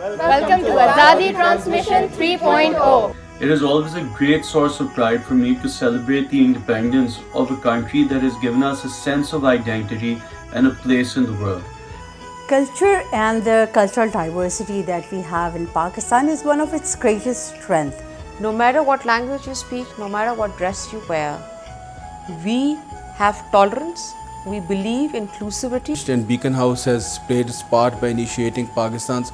Welcome to Azadi Transmission 3.0. It is always a great source of pride for me to celebrate the independence of a country that has given us a sense of identity and a place in the world. Culture and the cultural diversity that we have in Pakistan is one of its greatest strengths. No matter what language you speak, no matter what dress you wear, we have tolerance, we believe inclusivity. And Beaconhouse has played its part by initiating Pakistan's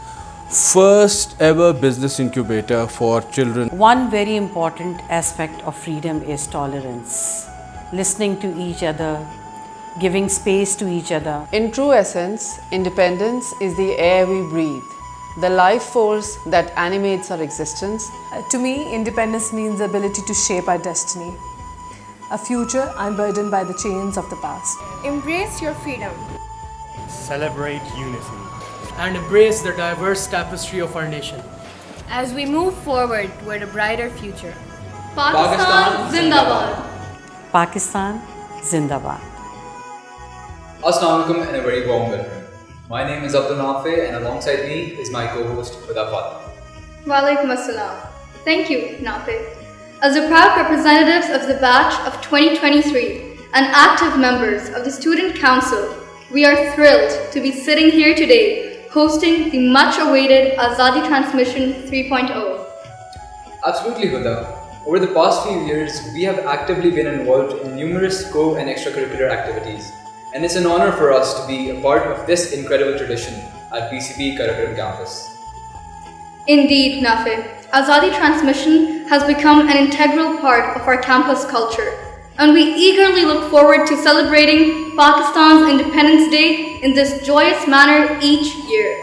first ever business incubator for children. One very important aspect of freedom is tolerance, listening to each other, giving space to each other. In true essence, independence is the air we breathe, the life force that animates our existence. To me, independence means the ability to shape our destiny, a future unburdened by the chains of the past. Embrace your freedom. Celebrate unity. And embrace the diverse tapestry of our nation. As we move forward toward a brighter future. Pakistan Zindabad. Pakistan Zindabad. Assalamu alaikum and a very warm welcome. My name is Abdul Nafe and alongside me is my co-host Huda Fatima. Walaikum assalam. Thank you, Nafe. As the proud representatives of the batch of 2023 and active members of the Student Council, we are thrilled to be sitting here today hosting the much-awaited Azadi Transmission 3.0. Absolutely, Huda. Over the past few years, we have actively been involved in numerous co- and extracurricular activities, and it's an honor for us to be a part of this incredible tradition at PCB Karakoram Campus. Indeed, Nafe, Azadi Transmission has become an integral part of our campus culture, and we eagerly look forward to celebrating Pakistan's Independence Day in this joyous manner each year.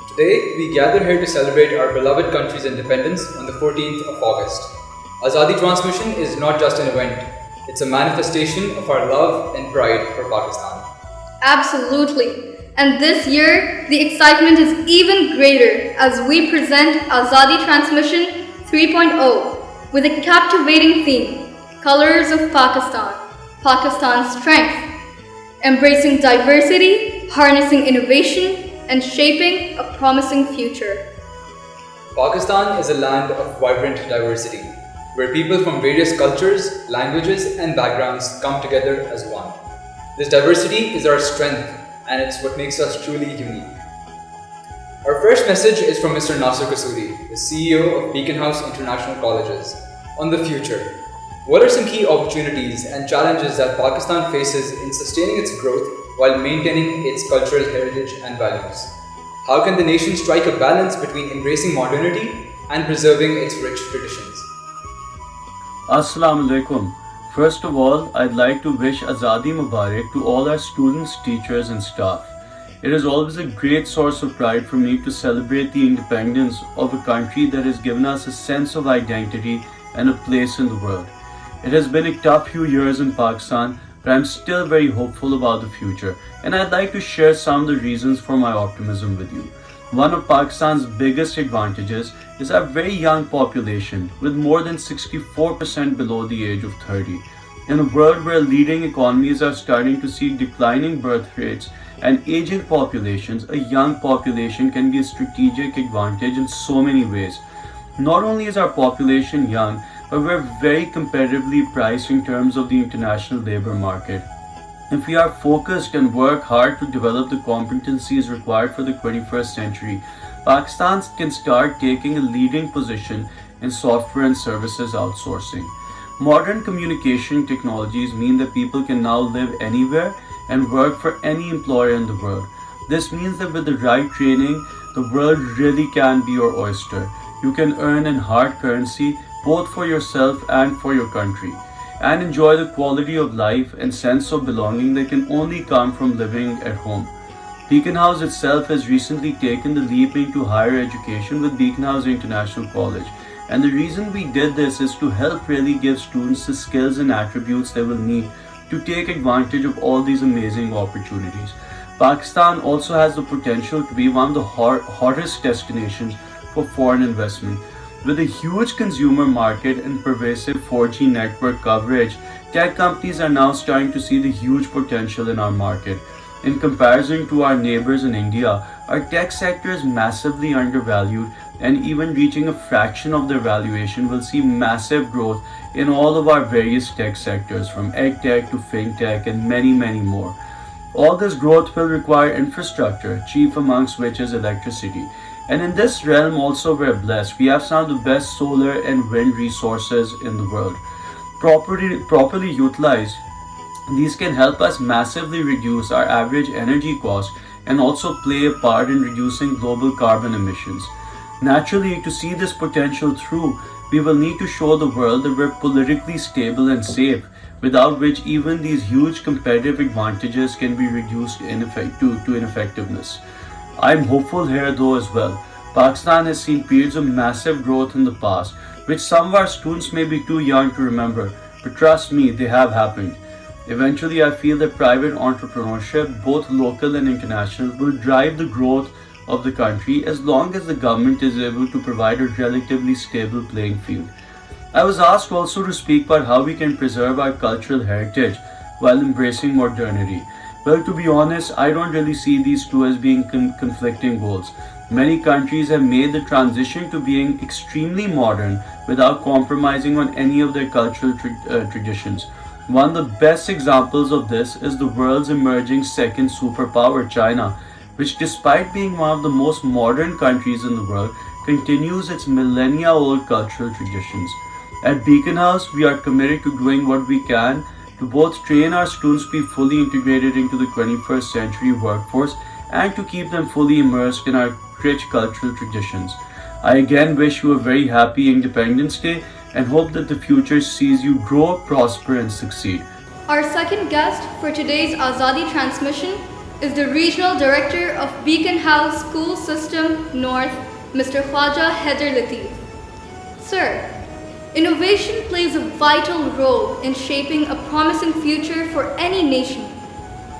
Today, we gather here to celebrate our beloved country's independence on the 14th of August. Azadi Transmission is not just an event, it's a manifestation of our love and pride for Pakistan. Absolutely. And this year, the excitement is even greater as we present Azadi Transmission 3.0 with a captivating theme, Colors of Pakistan, Pakistan's strength, embracing diversity, harnessing innovation, and shaping a promising future. Pakistan is a land of vibrant diversity, where people from various cultures, languages, and backgrounds come together as one. This diversity is our strength, and it's what makes us truly unique. Our first message is from Mr. Nasir Kasuri, the CEO of Beaconhouse International Colleges, on the future. What are some key opportunities and challenges that Pakistan faces in sustaining its growth while maintaining its cultural heritage and values? How can the nation strike a balance between embracing modernity and preserving its rich traditions? Assalamu alaikum. First of all, I'd like to wish Azadi Mubarak to all our students, teachers and staff. It is always a great source of pride for me to celebrate the independence of a country that has given us a sense of identity and a place in the world. It has been a tough few years in Pakistan, but I'm still very hopeful about the future, and I'd like to share some of the reasons for my optimism with you. One of Pakistan's biggest advantages is our very young population, with more than 64% below the age of 30. In a world where leading economies are starting to see declining birth rates and aging populations, a young population can be a strategic advantage in so many ways. Not only is our population young, but we're very competitively priced in terms of the international labor market. If we are focused and work hard to develop the competencies required for the 21st century, Pakistan can start taking a leading position in software and services outsourcing. Modern communication technologies mean that people can now live anywhere and work for any employer in the world. This means that with the right training, the world really can be your oyster. You can earn in hard currency both for yourself and for your country, and enjoy the quality of life and sense of belonging that can only come from living at home. Beaconhouse itself has recently taken the leap into higher education with Beaconhouse International College, and the reason we did this is to help really give students the skills and attributes they will need to take advantage of all these amazing opportunities. Pakistan also has the potential to be one of the hottest destinations for foreign investment. With a huge consumer market and pervasive 4G network coverage, tech companies are now starting to see the huge potential in our market. In comparison to our neighbors in India, our tech sector is massively undervalued, and even reaching a fraction of their valuation will see massive growth in all of our various tech sectors, from edtech to fintech and many, many more. All this growth will require infrastructure, chief amongst which is electricity. And in this realm also we're blessed. We have some of the best solar and wind resources in the world. Properly utilized, these can help us massively reduce our average energy cost and also play a part in reducing global carbon emissions. Naturally, to see this potential through, we will need to show the world that we're politically stable and safe, without which even these huge competitive advantages can be reduced to ineffectiveness. I'm hopeful here though as well. Pakistan has seen periods of massive growth in the past, which some of our students may be too young to remember, but trust me, they have happened. Eventually, I feel that private entrepreneurship, both local and international, will drive the growth of the country as long as the government is able to provide a relatively stable playing field. I was asked also to speak about how we can preserve our cultural heritage while embracing modernity. Well, to be honest, I don't really see these two as being conflicting goals. Many countries have made the transition to being extremely modern without compromising on any of their cultural traditions. One of the best examples of this is the world's emerging second superpower, China, which, despite being one of the most modern countries in the world, continues its millennia-old cultural traditions. At Beaconhouse, we are committed to doing what we can to both train our students to be fully integrated into the 21st century workforce and to keep them fully immersed in our rich cultural traditions. I again wish you a very happy Independence Day and hope that the future sees you grow, prosper, and succeed. Our second guest for today's Azadi Transmission is the Regional Director of Beaconhouse School System North, Mr. Khwaja Haider Latif. Sir, innovation plays a vital role in shaping a promising future for any nation.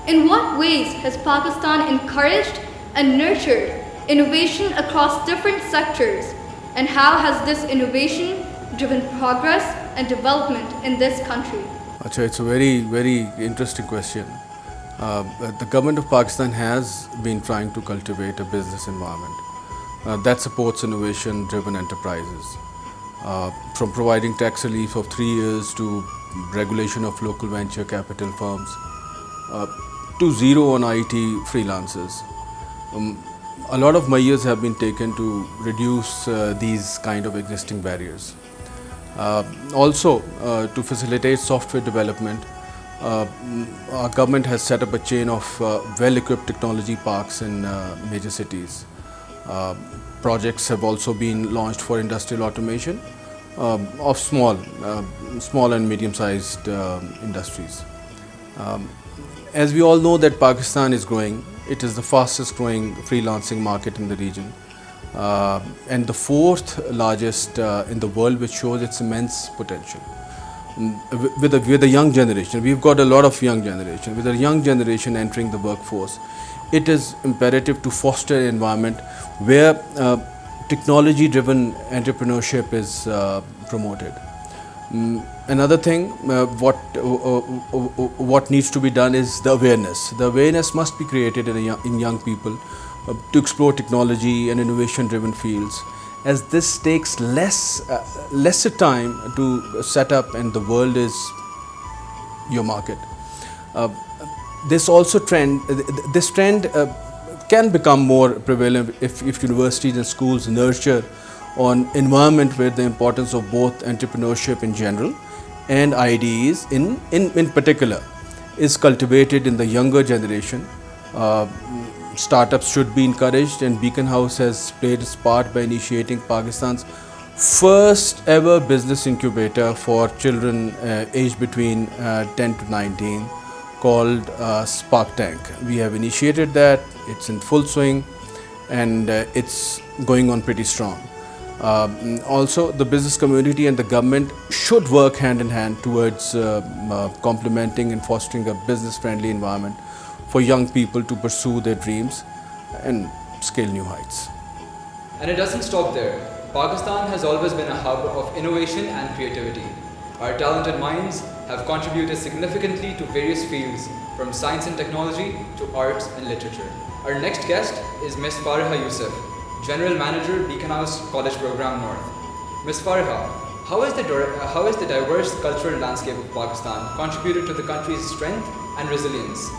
In what ways has Pakistan encouraged and nurtured innovation across different sectors, and how has this innovation driven progress and development in this country? Achha, it's a very, very interesting question. The government of Pakistan has been trying to cultivate a business environment that supports innovation-driven enterprises. From providing tax relief of 3 years to regulation of local venture capital firms to zero on IT freelancers. A lot of measures have been taken to reduce these kind of existing barriers. Also, to facilitate software development, our government has set up a chain of well-equipped technology parks in major cities. Projects have also been launched for industrial automation of small and medium-sized industries. As we all know that Pakistan is growing, it is the fastest growing freelancing market in the region and the fourth largest in the world, which shows its immense potential. With a young generation, we've got a lot of young generation. With a young generation entering the workforce, it is imperative to foster an environment where technology-driven entrepreneurship is promoted. Another thing, what needs to be done is the awareness. The awareness must be created in young people to explore technology and innovation-driven fields, as this takes lesser time to set up, and the world is your market. This trend can become more prevalent if universities and schools nurture on environment where the importance of both entrepreneurship in general and ideas in particular is cultivated in the younger generation. Startups should be encouraged, and Beaconhouse has played its part by initiating Pakistan's first ever business incubator for children aged between 10 to 19 called Spark Tank. We have initiated that, it's in full swing, and it's going on pretty strong. Also, the business community and the government should work hand in hand towards complementing and fostering a business-friendly environment for young people to pursue their dreams and scale new heights. And it doesn't stop there. Pakistan has always been a hub of innovation and creativity. Our talented minds have contributed significantly to various fields from science and technology to arts and literature. Our next guest is Ms. Fariha Yusuf, General Manager, Beaconhouse College Program North. Ms. Fariha, how has the diverse cultural landscape of Pakistan contributed to the country's strength and resilience?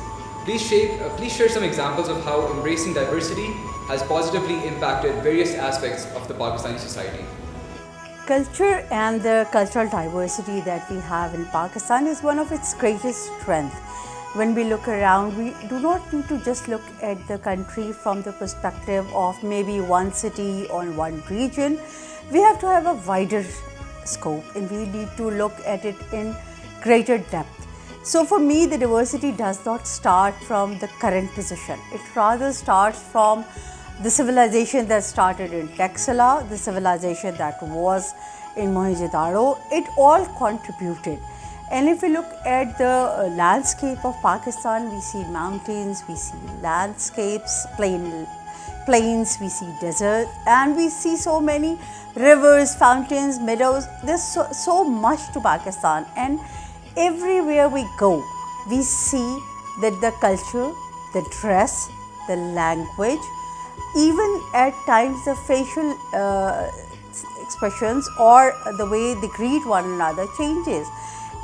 Please share some examples of how embracing diversity has positively impacted various aspects of the Pakistani society. Culture and the cultural diversity that we have in Pakistan is one of its greatest strengths. When we look around, we do not need to just look at the country from the perspective of maybe one city or one region. We have to have a wider scope and we need to look at it in greater depth. So for me, the diversity does not start from the current position. It rather starts from the civilization that started in Texala, the civilization that was in Mohenjo-daro. It all contributed. And if we look at the landscape of Pakistan, we see mountains, we see landscapes, plains, we see desert, and we see so many rivers, fountains, meadows. There's so much to Pakistan, and everywhere we go, we see that the culture, the dress, the language, even at times the facial expressions or the way they greet one another changes.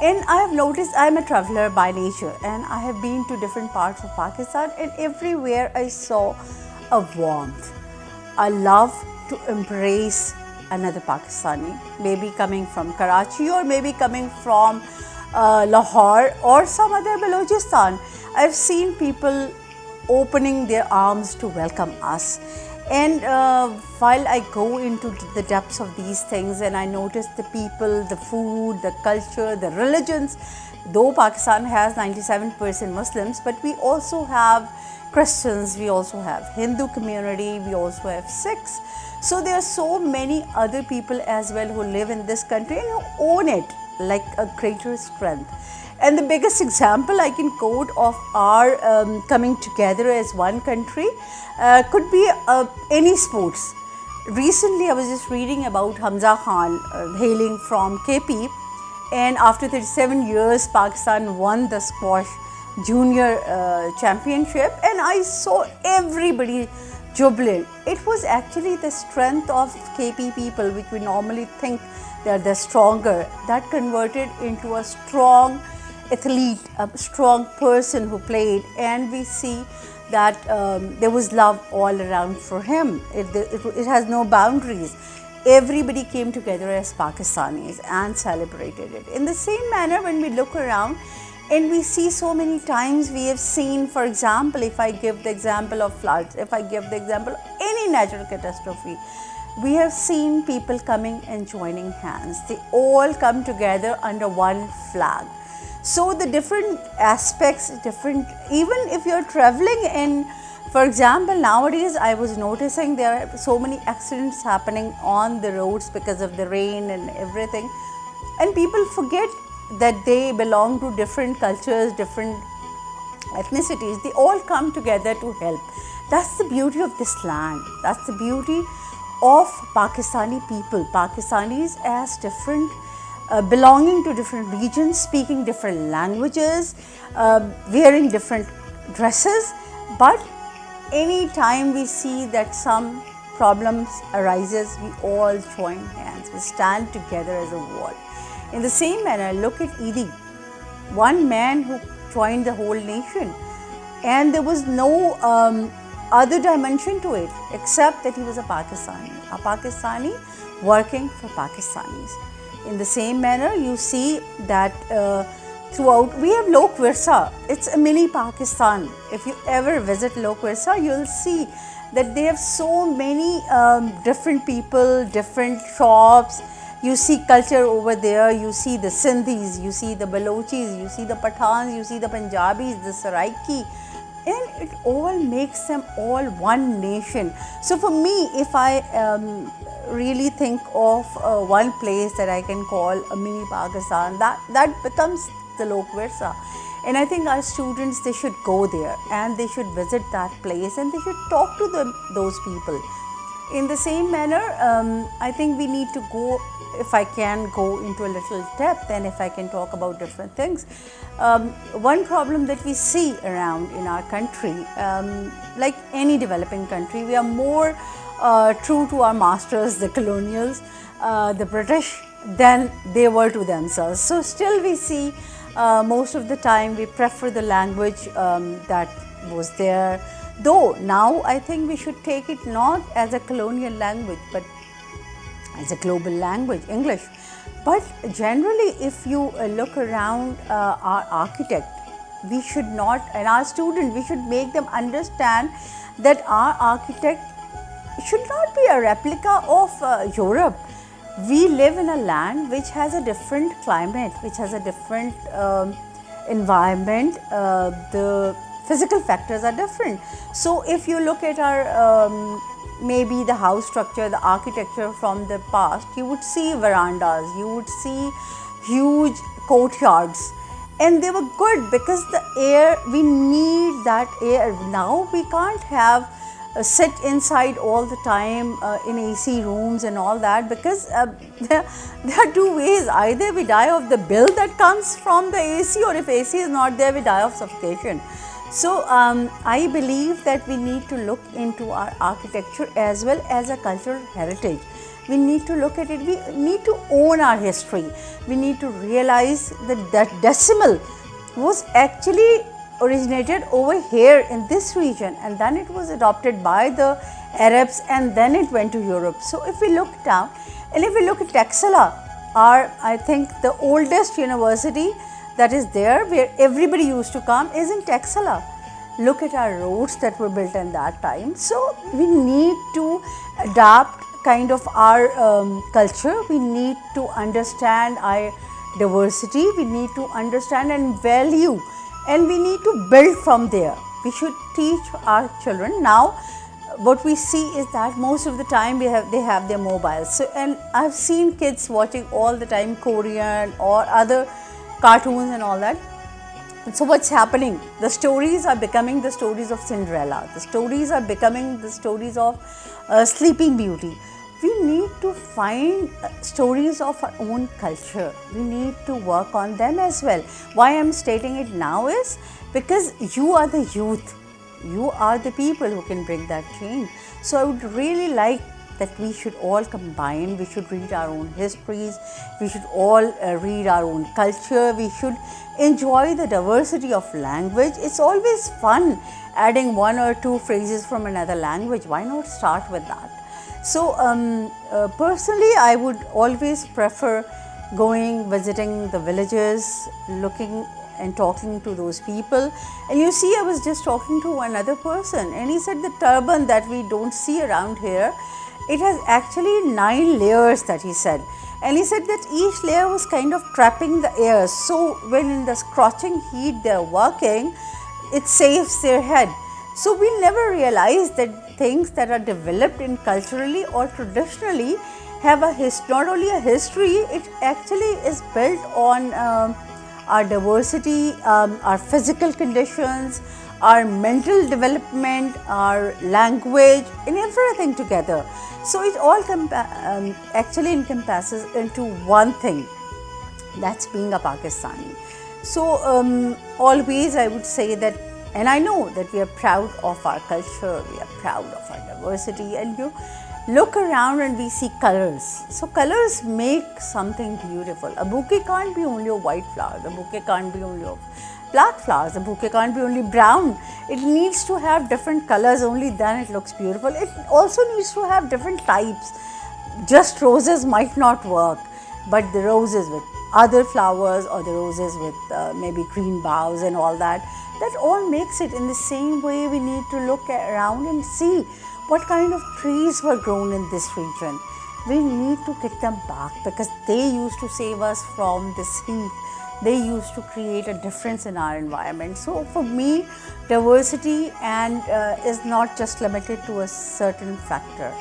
And I have noticed, I'm a traveler by nature and I have been to different parts of Pakistan, and everywhere I saw a warmth, a love to embrace another Pakistani, maybe coming from Karachi or maybe coming from Lahore or some other Balochistan. I've seen people opening their arms to welcome us. And while I go into the depths of these things and I notice the people, the food, the culture, the religions, though Pakistan has 97% Muslims, but we also have Christians, we also have Hindu community, we also have Sikhs. So there are so many other people as well who live in this country and who own it like a greater strength. And the biggest example I can quote of our coming together as one country could be any sports. Recently I was just reading about Hamza Khan hailing from KP, and after 37 years Pakistan won the squash junior championship, and I saw everybody jubilant. It was actually the strength of KP people, which we normally think they are the stronger, that converted into a strong athlete, a strong person who played, and we see that there was love all around for him. It has no boundaries. Everybody came together as Pakistanis and celebrated it. In the same manner, when we look around and we see so many times, we have seen, for example, if I give the example of floods, if I give the example of any natural catastrophe, we have seen people coming and joining hands. They all come together under one flag. So the different aspects, even if you're traveling in, for example, nowadays I was noticing there are so many accidents happening on the roads because of the rain and everything. And people forget that they belong to different cultures, different ethnicities. They all come together to help. That's the beauty of this land. That's the beauty of Pakistani people. Pakistanis as different, belonging to different regions, speaking different languages, wearing different dresses, but any time we see that some problems arises, we all join hands, we stand together as a wall. In the same manner, look at Idi, one man who joined the whole nation, and there was no other dimension to it except that he was a Pakistani working for Pakistanis. In the same manner, you see that throughout, we have Lok Virsa. It's a mini Pakistan. If you ever visit Lok Virsa, you'll see that they have so many different people, different shops. You see culture over there, you see the Sindhis, you see the Balochis, you see the Pathans, you see the Punjabis, the Saraiki, and it all makes them all one nation. So for me, if I really think of one place that I can call a mini Pakistan, that becomes the Lok Virsa. And I think our students, they should go there and they should visit that place and they should talk to those people. in the same manner, I think we need to go, if I can go into a little depth and if I can talk about different things. One problem that we see around in our country, like any developing country, we are more true to our masters, the colonials, the British, than they were to themselves. So still we see most of the time we prefer the language that was there. Though now I think we should take it not as a colonial language but as a global language, English. But generally, if you look around our architect, we should not, and our student, we should make them understand that our architect should not be a replica of Europe. We live in a land which has a different climate, which has a different environment. The physical factors are different. So if you look at our maybe the house structure, the architecture from the past, you would see verandas, you would see huge courtyards, and they were good because the air, we need that air. Now we can't have sit inside all the time in AC rooms and all that, because there are two ways: either we die of the bill that comes from the AC, or if AC is not there, we die of suffocation. So I believe that we need to look into our architecture as well as a cultural heritage. We need to look at it, we need to own our history. We need to realize that decimal was actually originated over here in this region, and then it was adopted by the Arabs, and then it went to Europe. So if we look down, and if we look at Texala, our, I think the oldest university that is there, where everybody used to come, is in Texala. Look at our roads that were built in that time. So we need to adapt kind of our culture. We need to understand our diversity. We need to understand and value, and we need to build from there. We should teach our children. Now what we see is that most of the time they have their mobiles. So, and I've seen kids watching all the time Korean or other cartoons and all that. And so what's happening? The stories are becoming the stories of Cinderella. The stories are becoming the stories of Sleeping Beauty. We need to find stories of our own culture. We need to work on them as well. Why I'm stating it now is because you are the youth. You are the people who can bring that change. So I would really like that we should all combine. We should read our own histories. We should all read our own culture. We should enjoy the diversity of language. It's always fun adding one or two phrases from another language. Why not start with that? So personally, I would always prefer going, visiting the villages, looking and talking to those people. And you see, I was just talking to another person, and he said the turban that we don't see around here, it has actually 9 layers, that he said. And he said that each layer was kind of trapping the air. So when in the scorching heat they are working, it saves their head. So we never realize that things that are developed in culturally or traditionally have a not only a history, it actually is built on our diversity, our physical conditions, our mental development, our language, and everything together. So it all actually encompasses into one thing, that's being a Pakistani. So always I would say that, and I know that we are proud of our culture, we are proud of our diversity, and you look around and we see colors. So colors make something beautiful. A bouquet can't be only of white flowers, a bouquet can't be only of black flowers, a bouquet can't be only brown. It needs to have different colors, only then it looks beautiful. It also needs to have different types. Just roses might not work, but the roses with other flowers, or the roses with maybe green boughs and all that, that all makes it. In the same way, we need to look around and see what kind of trees were grown in this region. We need to get them back, because they used to save us from this heat. They used to create a difference in our environment. So for me, diversity and is not just limited to a certain factor.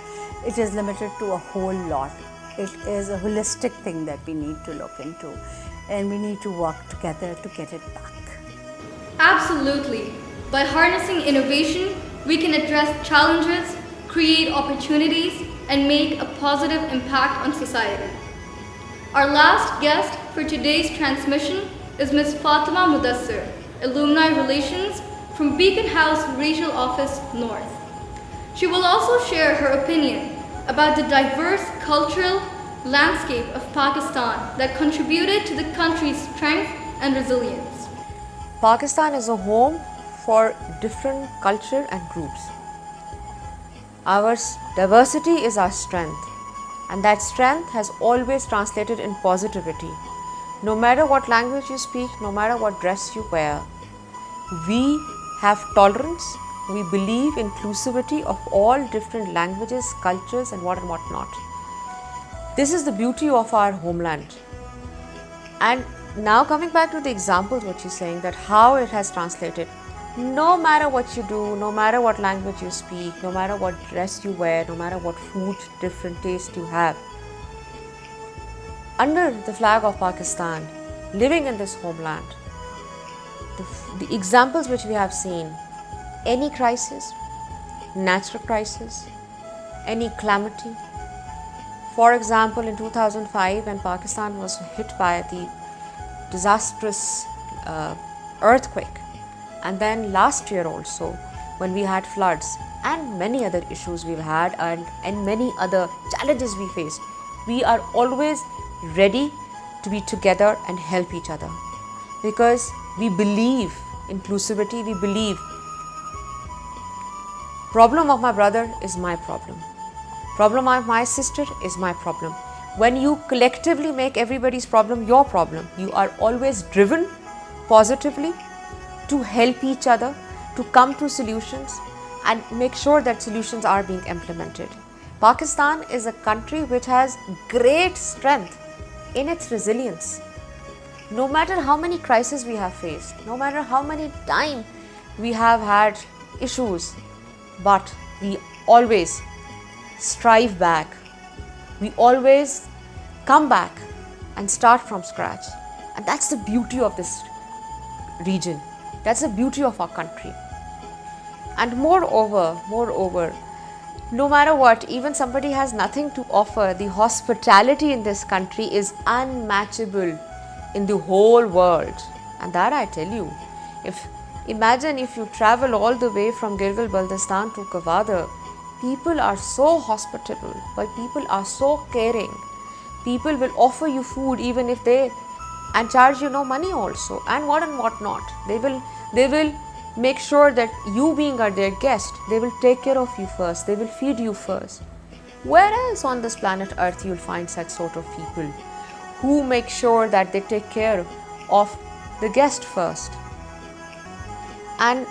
It is limited to a whole lot. It is a holistic thing that we need to look into, and we need to work together to get it back. Absolutely. By harnessing innovation, we can address challenges create opportunities, and make a positive impact on society. Our last guest for today's transmission is Ms. Fatima Mudassir, Alumni Relations from Beaconhouse Regional Office North. She will also share her opinion about the diverse cultural landscape of Pakistan that contributed to the country's strength and resilience. Pakistan is a home for different culture and groups. Our diversity is our strength, and that strength has always translated in positivity. No matter what language you speak, no matter what dress you wear, we have tolerance. We believe inclusivity of all different languages, cultures, and what not. This is the beauty of our homeland. And now coming back to the examples, what you're saying, that how it has translated. No matter what you do, no matter what language you speak, no matter what dress you wear, no matter what food, different taste you have, under the flag of Pakistan, living in this homeland, the examples which we have seen, any crisis, natural crisis, any calamity. For example, in 2005, when Pakistan was hit by the disastrous earthquake, and then last year also, when we had floods and many other issues we've had and many other challenges we faced, we are always ready to be together and help each other, because we believe inclusivity. We believe problem of my brother is my problem, problem of my sister is my problem. When you collectively make everybody's problem your problem, you are always driven positively to help each other, to come to solutions and make sure that solutions are being implemented. Pakistan is a country which has great strength in its resilience. No matter how many crises we have faced, no matter how many times we have had issues, but we always strive back. We always come back and start from scratch. And that's the beauty of this region. That's the beauty of our country. And moreover, no matter what, even somebody has nothing to offer, the hospitality in this country is unmatchable in the whole world. And that I tell you, imagine if you travel all the way from Girgil Baltistan to Kavadar, people are so hospitable, but people are so caring. People will offer you food even if they and charge you no money also, and what not. They will make sure that you being their guest, they will take care of you first, they will feed you first. Where else on this planet Earth you'll find such sort of people who make sure that they take care of the guest first? And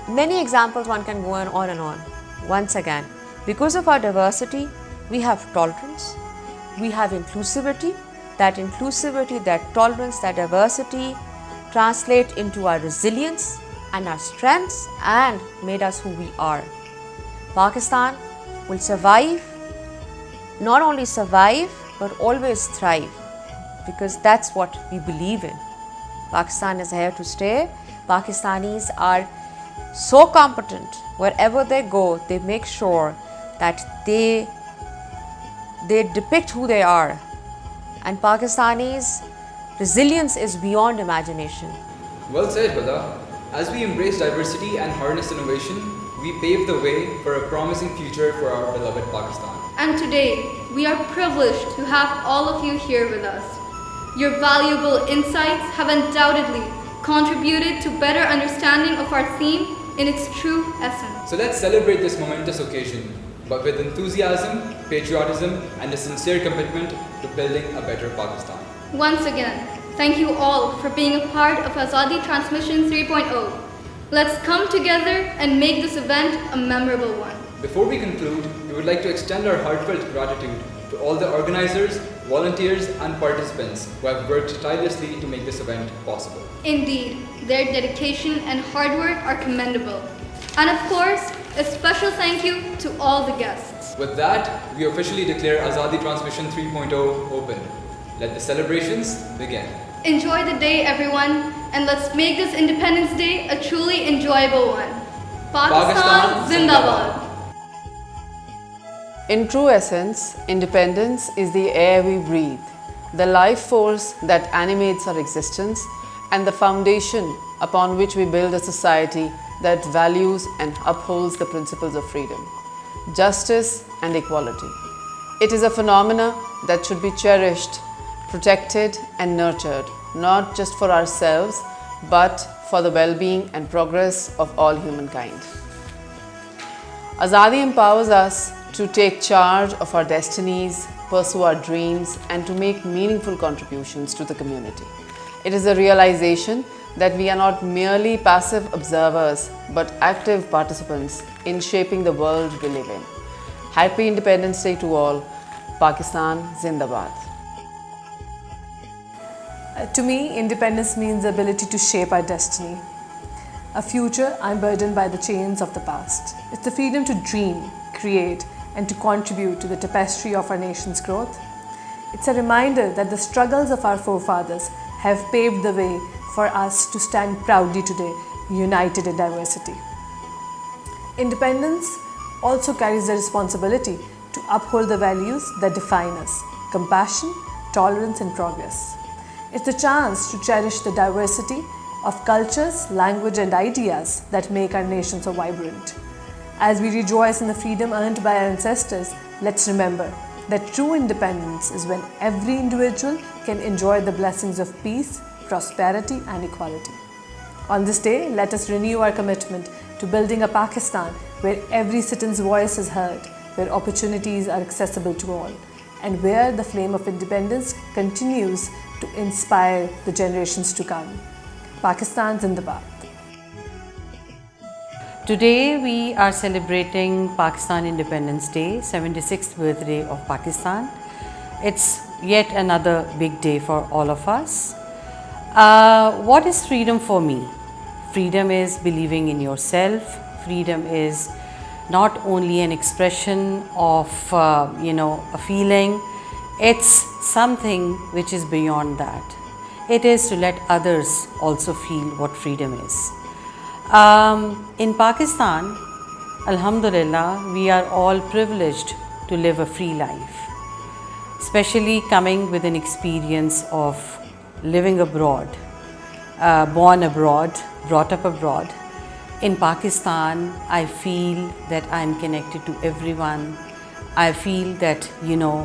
many examples one can go on and on. Once again, because of our diversity, we have tolerance, we have inclusivity. That inclusivity, that tolerance, that diversity translate into our resilience and our strengths and made us who we are. Pakistan will survive, not only survive, but always thrive, because that's what we believe in. Pakistan is here to stay. Pakistanis are so competent. Wherever they go, they make sure that they depict who they are. And Pakistanis' resilience is beyond imagination. Well said, Bada. As we embrace diversity and harness innovation, we pave the way for a promising future for our beloved Pakistan. And today, we are privileged to have all of you here with us. Your valuable insights have undoubtedly contributed to better understanding of our theme in its true essence. So let's celebrate this momentous occasion, but with enthusiasm, patriotism, and a sincere commitment to building a better Pakistan. Once again, thank you all for being a part of Azadi Transmission 3.0. Let's come together and make this event a memorable one. Before we conclude, we would like to extend our heartfelt gratitude to all the organizers, volunteers, and participants who have worked tirelessly to make this event possible. Indeed, their dedication and hard work are commendable. And of course, a special thank you to all the guests. With that, we officially declare Azadi Transmission 3.0 open. Let the celebrations begin. Enjoy the day, everyone, and let's make this Independence Day a truly enjoyable one. Pakistan Zindabad! In true essence, independence is the air we breathe, the life force that animates our existence, and the foundation upon which we build a society that values and upholds the principles of freedom, justice, and equality. It is a phenomena that should be cherished, protected, and nurtured, not just for ourselves, but for the well-being and progress of all humankind. Azadi empowers us to take charge of our destinies, pursue our dreams, and to make meaningful contributions to the community. It is a realization that we are not merely passive observers, but active participants in shaping the world we live in. Happy Independence Day to all. Pakistan Zindabad. To me, independence means the ability to shape our destiny. A future unburdened by the chains of the past. It's the freedom to dream, create, and to contribute to the tapestry of our nation's growth. It's a reminder that the struggles of our forefathers have paved the way for us to stand proudly today, united in diversity. Independence also carries the responsibility to uphold the values that define us: compassion, tolerance, and progress. It's the chance to cherish the diversity of cultures, language, and ideas that make our nation so vibrant. As we rejoice in the freedom earned by our ancestors, let's remember that true independence is when every individual can enjoy the blessings of peace, prosperity, and equality. On this day, let us renew our commitment to building a Pakistan where every citizen's voice is heard, where opportunities are accessible to all, and where the flame of independence continues to inspire the generations to come. Pakistan Zindabad. Today we are celebrating Pakistan Independence Day, 76th birthday of Pakistan. It's yet another big day for all of us. What is freedom for me? Freedom is believing in yourself. Freedom is not only an expression of a feeling. It's something which is beyond that. It is to let others also feel what freedom is. In Pakistan, Alhamdulillah, we are all privileged to live a free life, especially coming with an experience of living abroad, born abroad, brought up abroad. In Pakistan, I feel that I am connected to everyone. I feel that,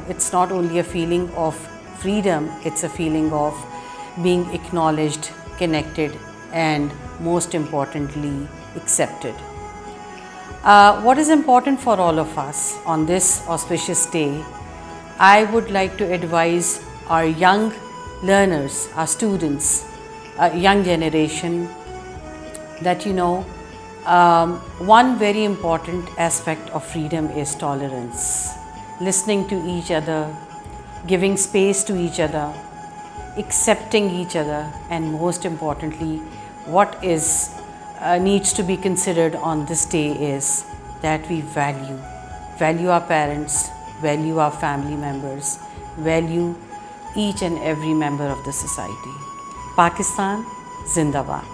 it's not only a feeling of freedom, it's a feeling of being acknowledged, connected, and most importantly, accepted. What is important for all of us on this auspicious day, I would like to advise our young learners, our students, young generation, that one very important aspect of freedom is tolerance. Listening to each other, giving space to each other, accepting each other, and most importantly, what needs to be considered on this day is that we value our parents, value our family members, value each and every member of the society. Pakistan Zindabad.